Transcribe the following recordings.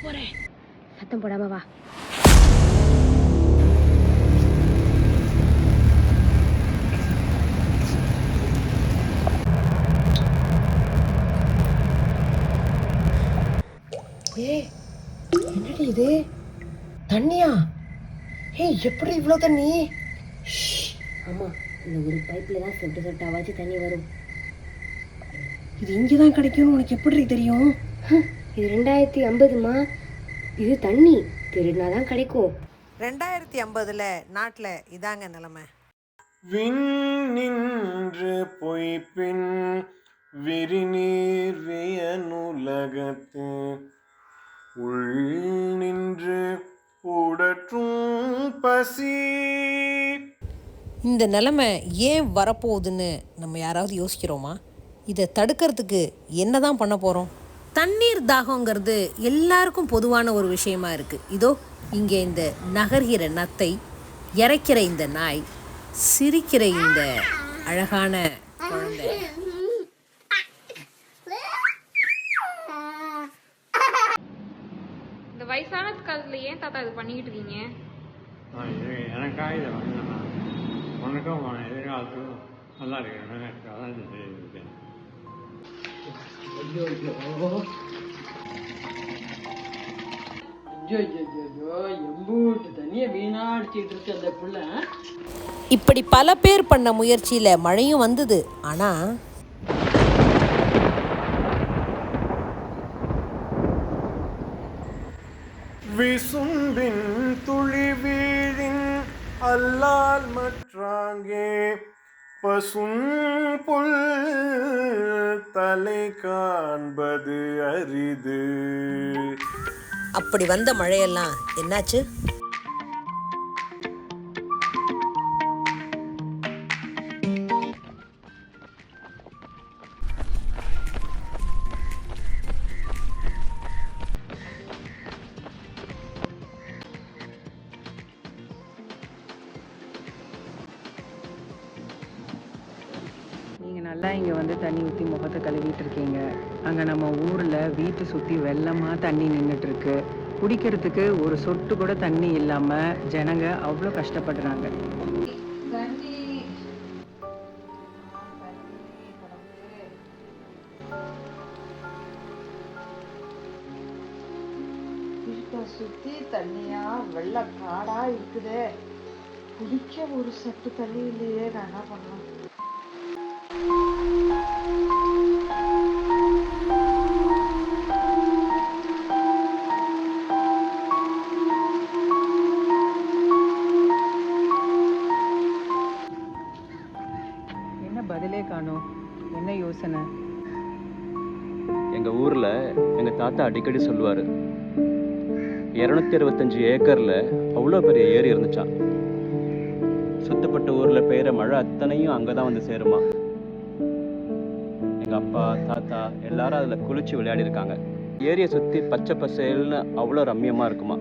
போறேன். சத்தம் போடாம வா. என்னடி இது? தண்ணியா? எப்படி இவ்வளோ தண்ணி? ஆமா, இந்த ஒரு பைப்ல தான் சொட்டு சொட்டாவாச்சு தண்ணி வரும். இது இங்கதான் கிடைக்கும்னு உனக்கு எப்படி தெரியும்? இது 2050மா. இது தண்ணி திருடினாதான் கிடைக்கும். 2050ல் நாட்டில் இதாங்க நிலைமை. விண் நின்று பொய்ப்பின் விரிநீர் வியனுலகத்து உள் நின்று உடற்றும் பசி. இந்த நிலைமை ஏன் வரப்போகுதுன்னு நம்ம யாராவது யோசிக்கிறோமா? இதை தடுக்கிறதுக்கு என்ன தான் பண்ண போகிறோம்? தண்ணீர் தாகங்கிறது எல்லாருக்கும் பொதுவான ஒரு விஷயமா இருக்குது. இதோ இங்கே இந்த நகர்கிற நத்தை, இறைக்கிற இந்த நாய், சிரிக்கிற இந்த அழகான குழந்தை. இந்த வயசான காலத்துல ஏன் தாத்தா இது பண்ணிக்கிட்டு இருக்கீங்க? எனக்காக இதை வாங்கினா உனக்கும் எதிர்காலத்துக்கும் நல்லா இருக்கிறேன். அதான் இது செய்திருக்கேன். எம்பூட்டு தண்ணியை வீணாடிச்சிட்டு இருக்கு அந்த புள்ள. இப்படி பல பேர் பண்ண முயற்சியில் மழையும் வந்தது. ஆனால் விசும்பின் துளி வீழின் அல்லால் மற்றாங்கே பசும் புல் தலை காண்பது அரிது. அப்படி வந்த மழையெல்லாம் என்னாச்சு? நீங்கள் நல்லா இங்கே வந்து தண்ணி ஊற்றி முகத்தை கழுவிட்டு இருக்கீங்க. அங்கே நம்ம ஊரில் வீட்டை சுற்றி வெள்ளமாக தண்ணி நின்றுட்டுருக்கு. குடிக்கிறதுக்கு ஒரு சொட்டு கூட தண்ணி இல்லாமல் ஜனங்க அவ்வளோ கஷ்டப்படுறாங்க. சுற்றி தண்ணியா வெள்ள காடா இருக்குதே, குடிக்க ஒரு சட்டு தண்ணி இல்லையே, நான் என்ன பண்ணலாம்? என்ன பதிலே காணோம்? என்ன யோசனை? எங்கள் ஊரில் எங்கள் தாத்தா அடிக்கடி சொல்லுவார், 265 ஏக்கரில் அவ்வளோ பெரிய ஏரி இருந்துச்சான். சுத்தப்பட்ட ஊரில் பெய்கிற மழை அத்தனையும் அங்கே தான் வந்து சேருமா. எங்கள் அப்பா தாத்தா எல்லாரும் அதில் குளிச்சு விளையாடி இருக்காங்க. ஏரியை சுற்றி பச்சை பசேல்னு அவ்வளோ ரம்மியமாக இருக்குமா.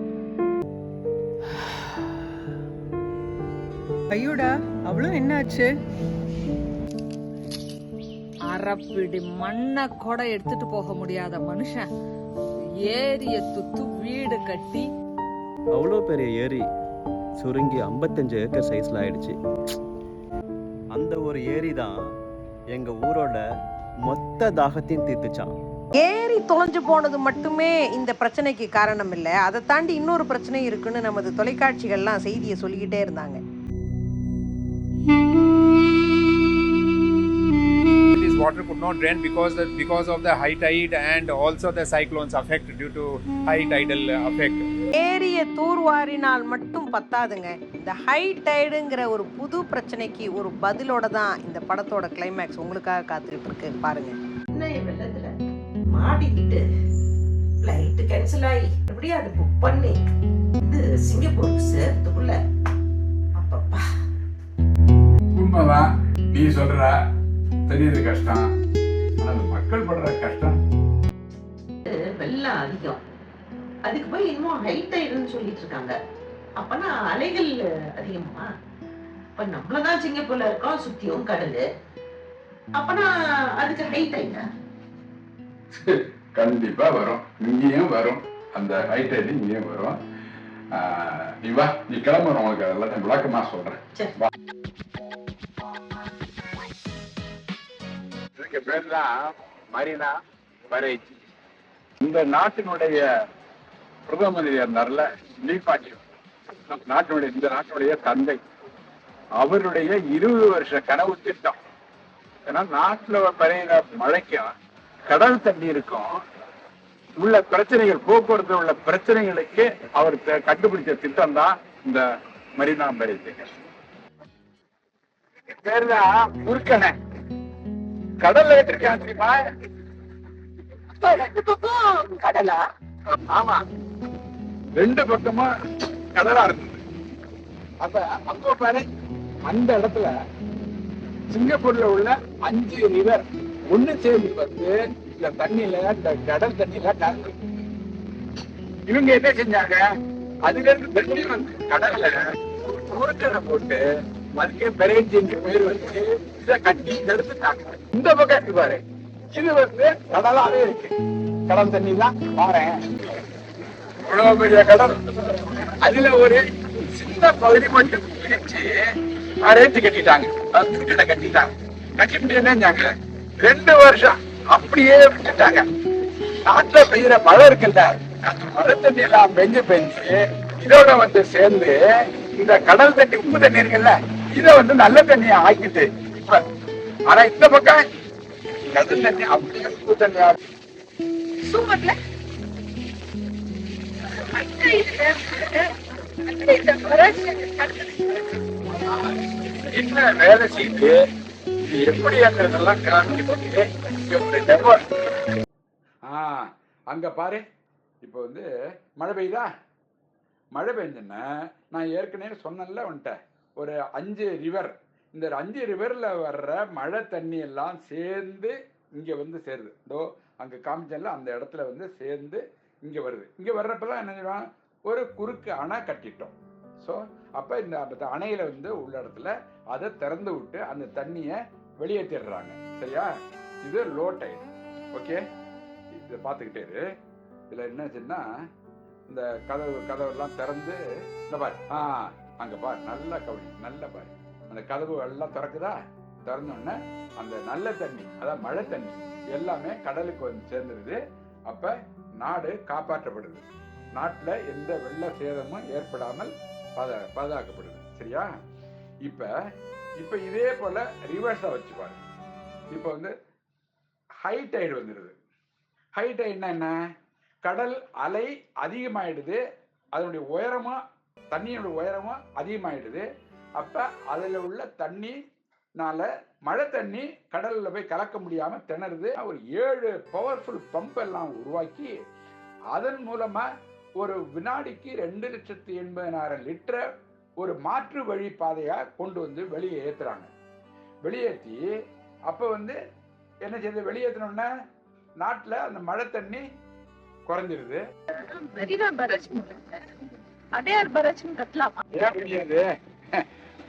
ஐயோடா, அவ்வளோ என்னாச்சு? அரைப்பிடி மண்ணை கூட எடுத்துட்டு போக முடியாத மனுஷன் ஏரிய துத்து வீடு கட்டி, அவ்வளோ பெரிய ஏரி சுருங்கி 55 ஏக்கர் சைஸில் ஆயிடுச்சு. அந்த ஒரு ஏரி தான் எங்கள் ஊரோட மொத்த தாகத்தையும் தீர்த்துச்சான். ஏரி தொலைஞ்சு போனது மட்டுமே இந்த பிரச்சனைக்கு காரணம் இல்லை. அதை தாண்டி இன்னொரு பிரச்சனை இருக்குன்னு நமது தொலைக்காட்சிகள்லாம் செய்தியை சொல்லிக்கிட்டே இருந்தாங்க. Water could not drain because of the high tide and also the cyclones effect due to high tidal effect. ஏரிய தூர்வாரினால் மட்டும் பத்தாதுங்க. இந்த ஹை டைடுங்கிற ஒரு புது பிரச்சனைக்கு ஒரு பதிலோட தான் இந்த படத்தோட கிளைமேக்ஸ் உங்களுக்காக காத்துக்கிட்டு இருக்கு. பாருங்க. வெள்ளத்துல மாட்டிக்கிட்டு ஃப்ளைட் கேன்சல் ஆகி எப்படியா அது புக் பண்ணி இது சிங்கப்பூருக்கு சேர்த்துக்குள்ள அப்பப்பா. உண்மைதான் நீ சொல்ற, தெரியுது கஷ்டம். ஆனால் மக்கள் படுற கஷ்டம். வெள்ளம் அதிகம், அதுக்கு போய் இன்னும் ஹைட் ஆயிடுன்னு சொல்லிட்டு இருக்காங்க. அப்பனா அலைகள் அதிகமா? இப்ப நம்மளதான் சிங்கப்பூர்ல இருக்கோம், சுத்தியும் கடலு. அப்பனா அதுக்கு ஹைட் ஆயிட்டா கண்டிப்பா வரும், இங்கேயும் வரும். அந்த ஹைட்டைடு இங்கேயும் வரும். நீ வா, நீ கிளம்புற, உனக்கு அதெல்லாம் விளக்கமா சொல்றேன். இதுக்கு பேர் தான் மரீனா பரேஜ். இந்த நாட்டினுடைய பிரதம மந்திரி இருந்தார்ல லீ பாண்டியன், இந்த நாட்டினுடைய தந்தை, அவருடைய 20 வருஷ கனவு திட்டம். ஏன்னா நாட்டுல பெய்யுற மழைக்கும் கடல் தண்ணீருக்கும் உள்ள பிரச்சனைகள், போக்குவரத்து உள்ள பிரச்சனைகளுக்கு அவர் கண்டுபிடிச்ச திட்டம் தான் இந்த மரீனா பரேஜ். பேர் தான் குறுக்கணை. கடல்ல ஏற்றிருக்கான் தெரியுமா? கடலா? ஆமா, 2 பக்கமா கடலா இருந்தது. அப்ப அங்க பாரு, அந்த இடத்துல சிங்கப்பூர்ல உள்ள 5 ரிவர் ஒண்ணு சேர்ந்து வந்து இந்த தண்ணியில, இந்த கடல் தண்ணியில கலந்து இவங்க என்ன செஞ்சாங்க, அதுல இருந்து தண்ணி வந்து கடல்ல குறுக்கடை போட்டு அதுக்கே பெரேஜின்னு பேர் வச்சு இதை கட்டி எடுத்துட்டாங்க. இந்த பக்கம் இருக்கு பாரு, இது வந்து கடலாவே இருக்கு. கடல் தண்ணி தான் பாறேன், இவ்வளவு பெரிய கடல். அதுல ஒரு சின்ன பகுதி மட்டும் பிரிச்சு அரேஞ்சு கட்டிட்டாங்க, கடை கட்டிட்டாங்க. கட்டிட்டு என்னஞ்சாங்க, 2 வருஷம் அப்படியே விட்டுட்டாங்க. நாட்டுல பெய்யற மழை இருக்குல்ல, மழை தண்ணி எல்லாம் பெஞ்சு இதோட வந்து சேர்ந்து இந்த கடல் தண்ணி, உப்பு தண்ணி இருக்குல்ல, இத வந்து நல்ல தண்ணியை ஆக்கிட்டு இப்ப. ஆனா இந்த பக்கம் கடல் தண்ணி அப்படியே உப்பு தண்ணியா சூப்பர்ல என்ன வேலை செய்து எப்படிங்கிறதெல்லாம் காமிக்க. அங்க பாரு, இப்ப வந்து மழை பெய்யுதா? மழை பெய்ஞ்சுன்னா நான் ஏற்கனவே சொன்னேன்ல உன்ட்ட, ஒரு 5 ரிவர், இந்த 5 ரிவர்ல வர்ற மழை தண்ணி எல்லாம் சேர்ந்து இங்க வந்து சேருது. இதோ அங்க காமிச்சல அந்த இடத்துல வந்து சேர்ந்து இங்க வருது. இங்க வர்றப்பதான் என்ன செய்வாங்க, ஒரு குறுக்கு அணை கட்டிட்டோம். ஸோ அப்ப இந்த அணையில வந்து உள்ள இடத்துல அதை திறந்து விட்டு அந்த தண்ணியை வெளியேற்றிடுறாங்க. சரியா? இது லோ டைட். ஓகே, இதை பார்த்துக்கிட்டே இரு. இதுல என்னாச்சுன்னா, இந்த கதவெல்லாம் திறந்து இந்த பாரு, அங்க பாரு, நல்லா கவனி, நல்லா பாரு, அந்த கதவு எல்லாம் திறக்குதா? திறந்தோடனே அந்த நல்ல தண்ணி, அதாவது மழை தண்ணி எல்லாமே கடலுக்கு வந்து சேர்ந்துருது. அப்ப நாடு காப்பாற்றப்படுது, நாட்டுல எந்த வெள்ள சேதமும் ஏற்படாமல் பாதுகாக்கப்படுது. சரியா? இப்ப இதே போல ரிவர்ஸா வச்சு பாரு. இப்ப வந்து ஹை டைடு வந்துடுது. ஹை டைடுனா என்ன? கடல் அலை அதிகமாயிடுது, அதனுடைய உயரமும் தண்ணியோட உயரமும் அதிகமாயிடுது. அப்ப அதுல உள்ள தண்ணினால மழை தண்ணி கடல்ல போய் கலக்க முடியாம திணறுது. ஒரு 7 பவர்ஃபுல் பம்ப் எல்லாம் உருவாக்கி அதன் மூலமா ஒரு வினாடிக்கு 2,80,000 லிட்டர் ஒரு மாற்று வழி பாதையா கொண்டு வந்து வெளியே ஏத்துறாங்க. வெளியேற்றி அப்ப வந்து என்ன செய்யுது, வெளியேற்றினோம்னா நாட்டுல அந்த மழை தண்ணி குறைஞ்சிருது.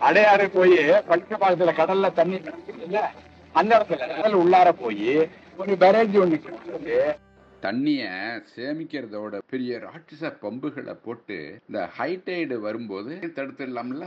அடையாறு போய் பக்க பாகத்துல கடல்ல தண்ணி இல்ல, அந்த இடத்துல கடல் உள்ளார போய் ஒரு பேரேஜ் ஒண்ணு தண்ணிய சேமிக்கிறதோட பெரிய ராட்சச பம்புகளை போட்டு இந்த ஹை டைடு வரும்போது தடுத்துடலாம்ல.